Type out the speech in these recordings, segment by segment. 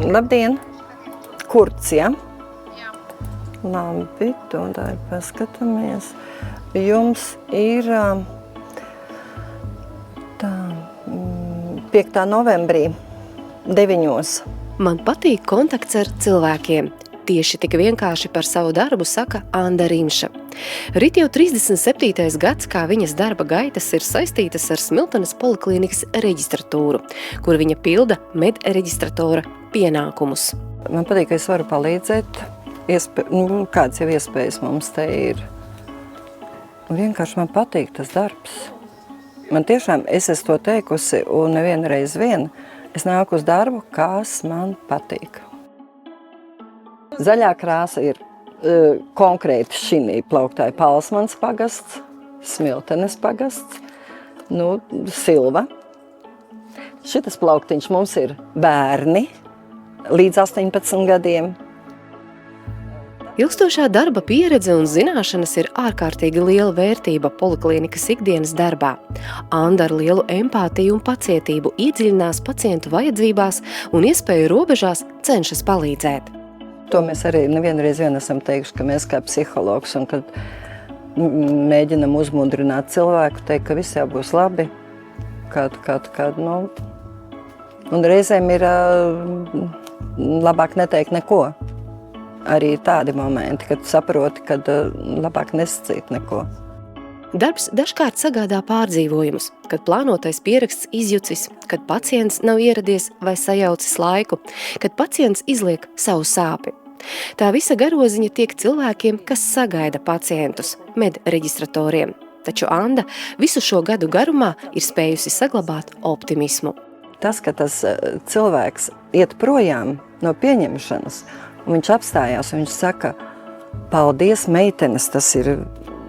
Labdien! Kurts, ja? Labi, tūdaļ paskatāmies. Jums ir 5. novembrī 9. Man patīk kontakts ar cilvēkiem. Tieši tik vienkārši par savu darbu saka Anda Rimša. Rit jau 37. gads, kā viņas darba gaitas ir saistītas ar Smiltenes poliklīnikas reģistratūru, kur viņa pilda medreģistratora pienākumus. Man patīk, ka es varu palīdzēt. Kādas jau iespējas mums te ir. Vienkārši man patīk tas darbs. Man tiešām, es esmu to teikusi, un nevienreiz vien, es nāku uz darbu, kas man patīk. Zaļā krāsa ir konkrēti šī plauktāja Palsmans pagasts, Smiltenes pagasts, Silva. Šitas plauktiņš mums ir bērni līdz 18 gadiem. Ilgstošā darba pieredze un zināšanas ir ārkārtīgi liela vērtība poliklīnikas ikdienas darbā. Anda ar lielu empātiju un pacietību iedziļinās pacientu vajadzībās un iespēju robežās cenšas palīdzēt. To mēs arī nevienreiz esam teikuši, ka mēs kā psihologs un kad mēģinam uzmundrināt cilvēku, teikt, ka viss jau būs labi. Un reizēm ir labāk neteikt neko. Arī tādi momenti, kad saproti, kad labāk nesacīt neko. Darbs dažkārt sagādā pārdzīvojumus, kad plānotais pieraksts izjucis, kad pacients nav ieradies vai sajaucis laiku, kad pacients izliek savu sāpi. Tā visa garoziņa tiek cilvēkiem, kas sagaida pacientus, medreģistratoriem. Taču Anda visu šo gadu garumā ir spējusi saglabāt optimismu. Tas, ka tas cilvēks iet projām no pieņemšanas, un viņš apstājās un viņš saka, paldies meitenes, tas ir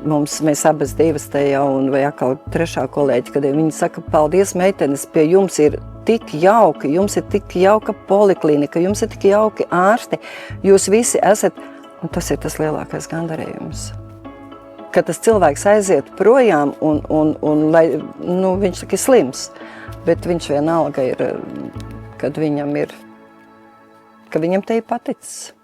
mums, mēs abas divas te jau, un vai atkal trešā kolēģi, kad viņi saka, paldies meitenes, pie jums ir tik jauki, jums ir tik jauka poliklīnika, jums ir tik jauki ārsti, jūs visi esat, un tas ir tas lielākais gandarījums. Kad tas cilvēks aiziet projām, un lai, viņš saka, ir slims, bet viņš vienalga ir, kad viņam te ir paticis.